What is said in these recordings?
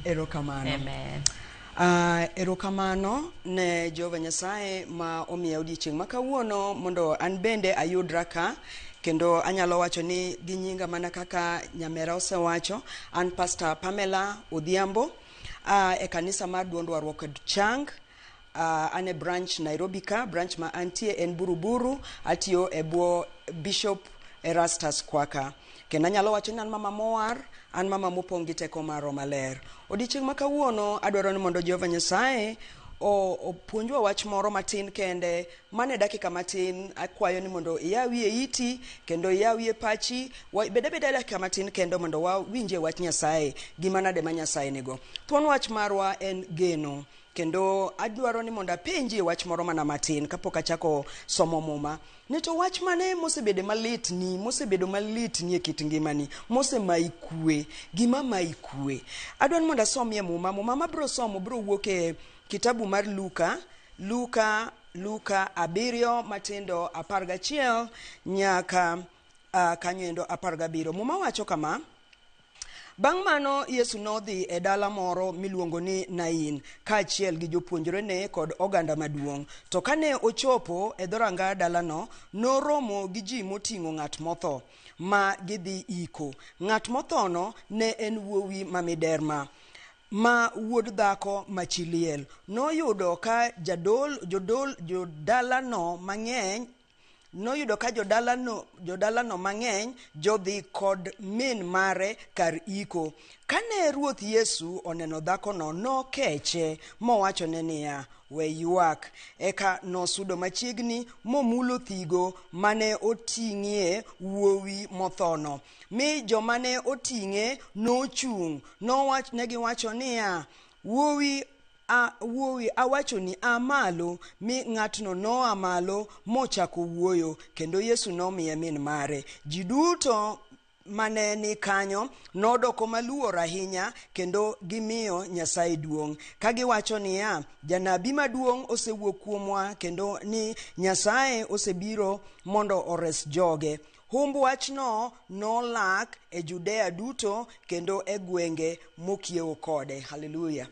Erokamano. Amen. Erokamano ne Jehova Nyasaye ma omiya odiochieng' ma kawuono mondo an bende ayudra ka kendo anyalo wacho ni gi nyinga mana kaka nyamera osewacho. An Pastor Pamela Odhiambo e kanisa mar Duond Warruok kod Chang. An e branch Nairobi ka, branch ma antie en Buruburu, atiyo e bwo Bishop Erastus Kwaka. Kendo anyalo wacho ni an mama mowar, an mama mopong' gi teko mar Roho Maler. Odiochieng' ma kawuono adwaro ni mondo Jehova Nyasaye opuonjwa wach moro matin kende, mane dakika matin akwayo ni mondo iyawie iti kendo iyawie pachi, bede dakika matin kendo mondo wawinje wach Nyasaye, gima nade ma Nyasaye nigo. Thuon wach marwa en geno. Kendo adwaro ni mondo apenji wach moro mana matin kapok achako somo muma. Nito wach mane mosebedo malit ni e kit ngimani, maikue, gima maikue. Adwaro ni mondo asomie muma mabro somo bro wuok e kitabu mar Luka 7 matindo 11 nyaka kanyoendo 17. Muma wacho kama: Bang' mano Yesu nodhi e dala moro miluongo ni Nain, kaachiel gi jopuonjrene kod oganda maduong'. To kane ochopo e dhoranga dalano, noromo gi ji moting'o ng'at motho ma gidhi iko. Ng'at mothono ne en wuowi mamiderma, ma wuod dhako machiliel. Noyudo ka jodalano mang'eny jodhi kod min mare kar iko. Kane Ruoth Yesu oneno dhakono, nokeche mowachone niya, we ywak. Eka nosudo machiegni momulo thigo mane oting'ie wuowi mothono. Mi joma ne oting'e nochung', negiwacho niya, wuowi awachoni amalo. Mi ng'atno noa malo mochako wuoyo, kendo Yesu nomiye min mare. Ji duto mane ni kanyo nodoko maluor ahinya kendo gimiyo Nyasaye duong', ka giwacho niya, janabi maduong' osewuok kuomwa, kendo ni Nyasaye osebiro mondo ores joge. Humb wachno nolak e Judea duto kendo e gwenge mokiewo kode. Haleluya.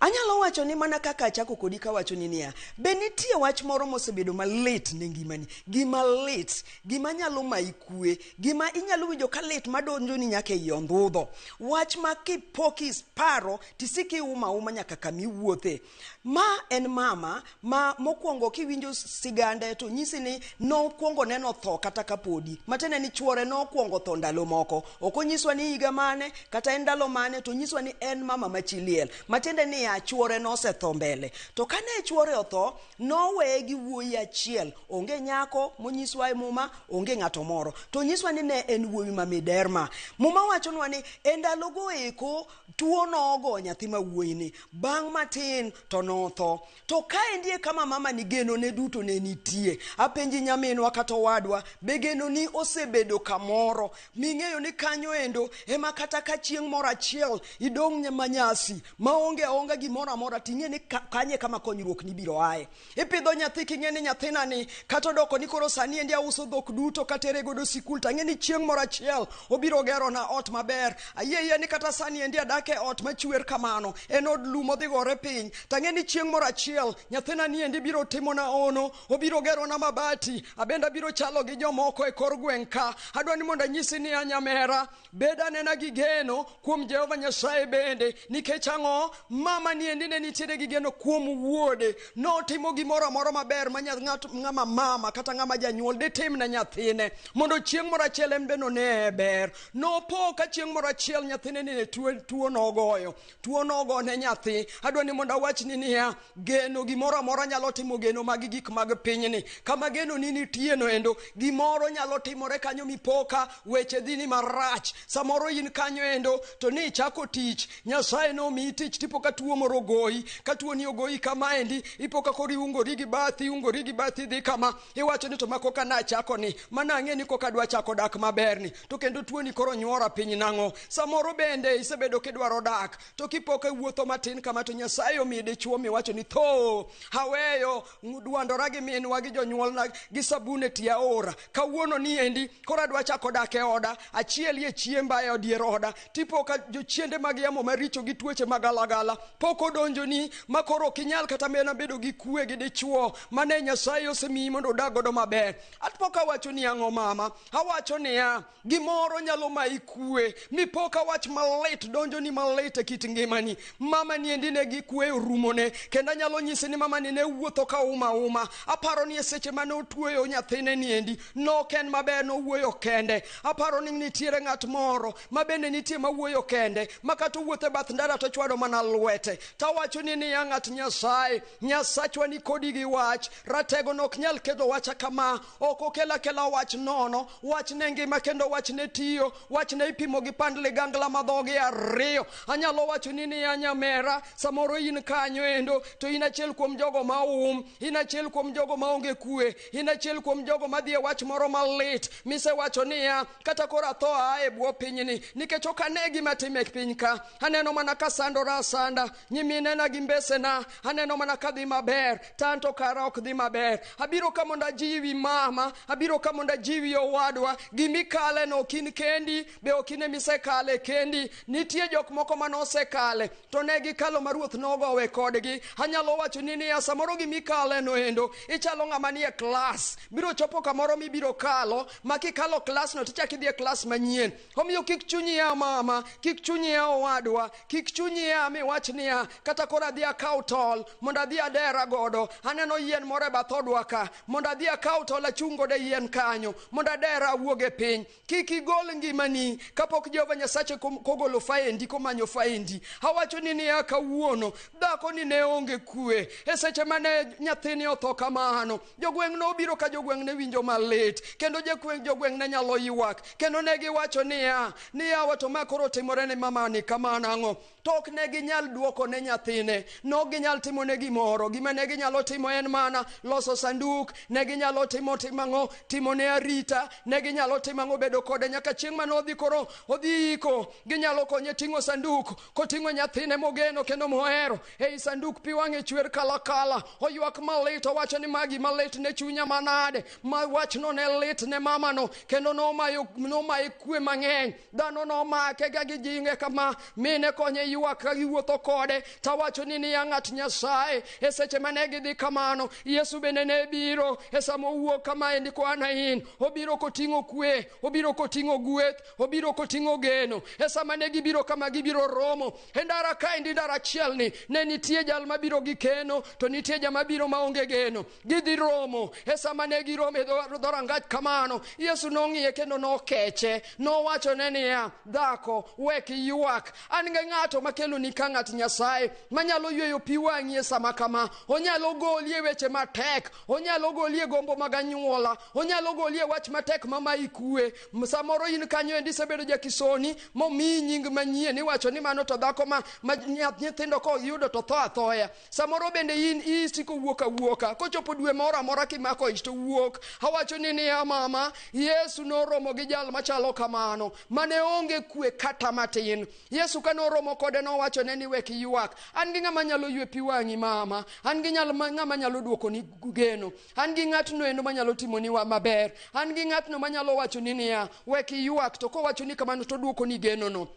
Anyalo wacho ni mana kaka achako kodi ka wacho ni niya, be nitie wach moro mosebedo malit ne ngimani, gima lit, gima nyalo maikue, gima inyalo winjo ka lit madonjo ni nyaka ei ondhudho, wach ma kipokis paro tisiki uma nyaka kami wuothe. Ma en mama ma mokwongo kiwinjo sigande to nyisi ni nokwongo neno tho kata kapodi, matene ni chuore nokwongo tho ndalo moko. Okonyiswa ni higa mane kata en ndalo mane, to nyiswa ni en mama machiliel, matende ni chuore nosetho mbele. To kane chuore otho, noweye gi wuoyi achiel, onge nyako monyiswa e muma, onge ng'ato moro, to nyiswa ni ne en wuoyi mamiderma. Muma wachonwa ni e ndalogo eko tuo nogo nyathi ma wuoyini, bang' matin to notho. To kaendie kama mama ni geno ne duto ne nitie. Apenji nyaminwa kata wadwa, be geno ni osebedo kamoro ming'eyo ni kanyo endo ema kata ka chieng' moro achiel idong' manyasi maonge gimoro amora, ting'e ni kanye kama konyruok ni biro aye. Ipidho nyathi king'e ni nyathina ni kata odoko ni koro sani endi auso dhok duto katere godo sikul, tang'e ni chieng' moro achiel obiro gero na ot maber. Ayie ni kata sani endi adake ot machwer kamano, en od lum odhi gore piny, tang'e ni chieng' moro achiel nyathina ni endi biro timo na ono, obiro gero na mabati, abenda biro chalo gi jomoko e kor gweng' ka. Adwa ni mondo anyisi ni anyamera, beda nena gi geno kuom Jehova Nyasaye bende, nikech ang'o? Mama ni endi ne nitiere gi geno kuom wuode. Notimo gimoro amora maber ma ng'ama mama kata ng'ama janyuol de tim na nyathine, mondo chieng' moro achiel en beno ne ber. Nopo ka chieng' moro achiel nyathine ni tuo nogo ne nyathi. Adwa ni mondo awach ni niya, geno gimoro amora nyalo timo geno mag gik mag pinyni. Kama geno ni nitie no endo, gimoro nyalo timore kanyo mipoka weche dhini marach. Samoro in kanyo endo to ni chako tich, Nyasaye no mi tich tipo ka tuo moro goyi, ka tuoni ogoyi kama endi, ipo ka kori ungori gi bathi dhi kama, iwacho ni to mako kana chako ni, mana ang'e ni koka dwa chako dak maber ni, to kendo tuoni koro nyuora piny nang'o. Samoro bende isebedo kidwaro dak, to kipoke wuotho matin kama to Nyasaye omiyi dichuo miwacho ni tho, haweyo dwandora gi minwa gi jonyuolna gi sabun e tie aora, kawuono ni endi koro adwa chako dak e oda, achielie chiemba e odier oda, tipo ka jochiende mag yamo maricho gi tuoche magalagala pok odonjoni, ma koro ok inyal kata mena bedo gi kwe gi dichuo mane Nyasaye osemiyi mondo odag godo maber. Atpok awacho ni ang'o mama, awacho niya, gimoro nyalo mayi kwe, mipok awach malit donjoni malit e kit ngimani. Mama ni endi ne gi kwe orumone, kendo anyalo nyisi ni mama ni ne wuotho ka uma. Aparo ni e seche mane otuoyo nyathine ni endi, nok en maber, nowuoyo kende. Aparo ni nitiere ng'at moro ma bende nitie mawuoyo kende, ma kata wuotho e bath ndara to chwado mana lwete. Tawacho ni niya, ng'at Nyasaye, Nyasachwa ni kodi gi wach, ratego nok nyal kelo wacha kama, ok okela kela wach nono, wach ne ngima kendo wach ne tiyo, wach ne ipimo gi pand ligangla madhogi ariyo. Anyalo wacho ni niya nyamera, samoro in kanyo endo, to in achiel kuom jogo maum, in achiel kuom jogo maonge kwe, in achiel kuom jogo madhi e wach moro malit, misewacho niya, kata koro atho ae bwo pinyni, nikech ok ane gima time e piny ka, aneno mana ka sandora asanda, nyiminena gi mbesena, aneno mana ka dhi maber, tanto kara ok dhi maber. Abiro ka mondo ajiwi mama, abiro ka mondo ajiwi owadwa, gimikale no kin kendi, be okine misekale kendi, nitie jok moko manosekale, to ne gikalo ma Ruoth nogowe kodgi. Anyalo wacho ni niya, samoro gimikale no endo, ichalo ng'ama ni e klas, biro chopo kamoro mibiro kalo, ma kikalo klas no tichak idhi e klas manyien. Omiyo kik chunyi ya mama, kik chunyi ya owadwa, kik chunyi ya miwach niya, kata koro adhi akaw tol, mondo adhi adera godo, aneno yien moro e bath odwa ka, mondo adhi akaw tol achung' godo e yien kanyo, mondo adera awuog e piny. Kik igol ngimani kapok Jehova Nyasache kogolo faendi, komanyo faendi. Awacho ni niya, kawuono dhako ni ne onge kwe, e seche mane nyathini otho kamano, jogweng' no obiro ka jogweng' ne winjo malit, kendo jogweng' ne nyalo ywak, kendo ne giwacho niya wato ma koro timore ne mama ni kamano ang'o. Tok ne ginyal duoko ne nyathine, no ginyal timo ne gimoro, gima ne ginyalo timo en mana loso sanduk, ne ginyalo timo ne arita, ne ginyalo timo bedo kode nyaka chieng' mano odhi koro odhi iko, ginyalo konye ting'o sanduk, koting'o nyathine mogeno kendo mohero, ei sanduk pi wang'e chwer kala, oywak malit, owacho ni magi malit ne chunya manade, ma wach no ne lit ne mama no, kendo nomaye kwe mang'eny, dhano nomake ga gijinge kama, mine konye ywak ka giwuotho kode. Tawacho ni niya, ng'at Nyasaye, e seche mane gidhi kamano, Yesu bende ne biro e samo wuok kama endi kwana in, obiro koting'o kwe, obiro koting'o gweth, obiro koting'o geno. E sama ne gibiro kama gibiro romo, e ndara ka endi ndara achiel ni, ne nitie jal mabiro gi keno, to nitie jama biro maonge geno, gidhi romo. E sama ne giromo e dhorangach kamano, Yesu nong'iye kendo nokeche, nowacho ne niya, dhako wek ywak, an gi ng'ato makelo ni ka ng'at Nyasaye, manyalo yweyo pi wang'i e sama kama, onyalo golie weche matek, onyalo golie gombo mag anyuola, onyalo golie wach matek mamayi kwe. Samoro in kanyo endi sebedo jakisoni, momiyi nying manyien, iwacho ni mano to dhako ma nyithindo ko yudo to tho athoya. Samoro bende in isiko wuoka, kochopo dwe moro amora kimako ich to wuok. Awacho ni niya mama, Yesu noromo gi jal machalo kamano, mane onge kwe kata matin. Yesu kanoromo kode nowacho ne ni wek ywak, an gi ng'ama nyalo ywe pi wang'i mama, an gi ng'ama nyalo duoko ni geno, an gi ng'atno endo manyalo timo ni wa maber, an gi ng'atno manyalo wacho ni niya wek ywak, to kowacho ni kamano to duoko ni geno no.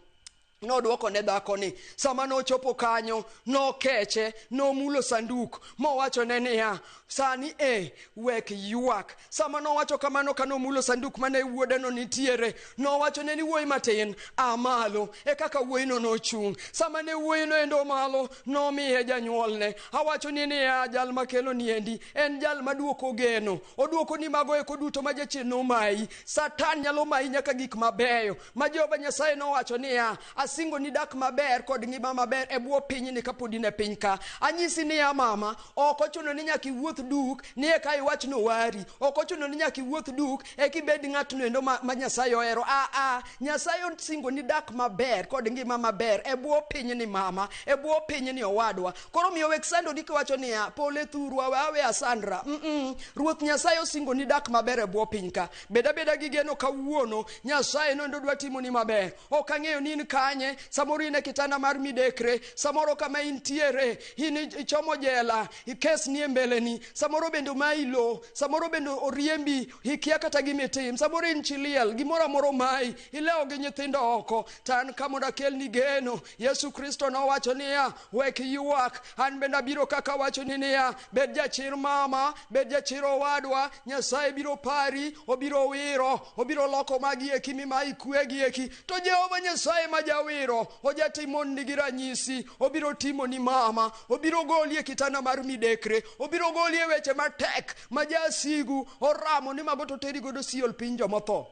Noduoko ne dhako ni, sama nochopo kanyo, nokeche, nomulo sanduk, mowacho ne niya, sani wek ywak. Sama nowacho kamano ka nomulo sanduk mane wuode no nitiere, nowacho ne ni wuoyi matin, amalo, e kaka wuoyi no nochung'. Sama ne wuoyi no endo malo, nomiye janyuolne. Awacho ni niya, jal makelo ni endi, en jal maduoko geno, oduoko ni mago eko duto ma jachien nomayi. Satan nyalo mayi nyaka gik mabeyo, ma Jehova Nyasaye nowacho niya, asingo ni dak maber kod ngima maber e bwo piny ni kapodi ne piny ka. Anyisi ni ya mama, ok ochuno ni nyaka iwuoth duk ni eka iwach no wari. Ok ochuno ni nyaka iwuoth duk e kibed ng'atno endo ma Nyasaye ohero. Nyasaye osingo ni dak maber kod ngima maber e bwo piny ni mama, e bwo piny ni owadwa. Koro miyo wek sando dik wacho niya, pole thurwa wawe asandra. Ruoth Nyasaye osingo ni dak maber e bwo piny ka. Beda gi geno kawuono, Nyasaye no ndo dwa timo ni maber. Ok ang'eyo ni in kanye, samoro in e kitanda mar midekre, samoro kama intiere, in ichomo jela, ikes ni e mbeleni, samoro bendo mailo, samoro bendo oriembi, ikia kata gimitim, samoro in chiliel, gimoro amoro mai, ileo gi nyithindo oko, tan kamoda kel ni geno. Yesu Kristo no wacho niya, wek yuak, an benda biro kaka wacho niya, bed jachir mama, bed jachir owadwa, Nyasaye biro pari, obiro wiro, obiro loko magi eki mima ikwegi eki. To Jehova Nyasaye ma jawiro, ojatimo nigi ranyisi, obiro timo ni mama, obiro goli e kitanda mar midekre, obiro goli e weche matek, majasigu, oramo ni maboto teri godo siol piny jomotho.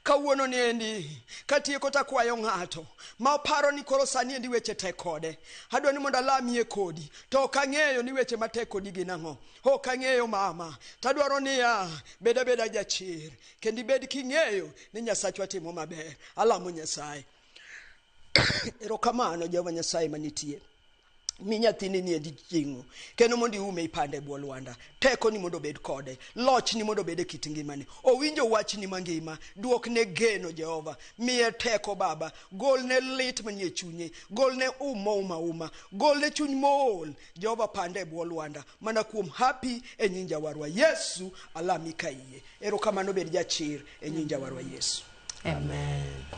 Kawuono ni endi, katieko takwayo ng'ato, ma paro ni koro sani endi weche tek kode. Adwa ni mondo alamie kodi, to ok ang'eyo ni weche matek kodi gin ang'o. Ok ang'eyo mama, tadwaro niya, beda jachir, kendi bed king'eyo ni Nyasachwa timo maber. Alamo Nyasaye. Erokamano Jehova Nyasaye manitie. Mi nyathini ni endi jingo kendo mondo iume ipande bwo lwanda. Teko ni mondo bed kode, loch ni mondo bed e kit ngimani. Owinjo wach ni mangima, duok ne geno Jehova. Miye teko Baba, gol ne lit manie chunye, gol ne uma, gol ne chuny mool Jehova, pande e bwo lwanda. Mana kuom happy e nying Jawarwa Yesu alami ka iye. Erokamano bed jachir e nying Jawarwa Yesu. Amen.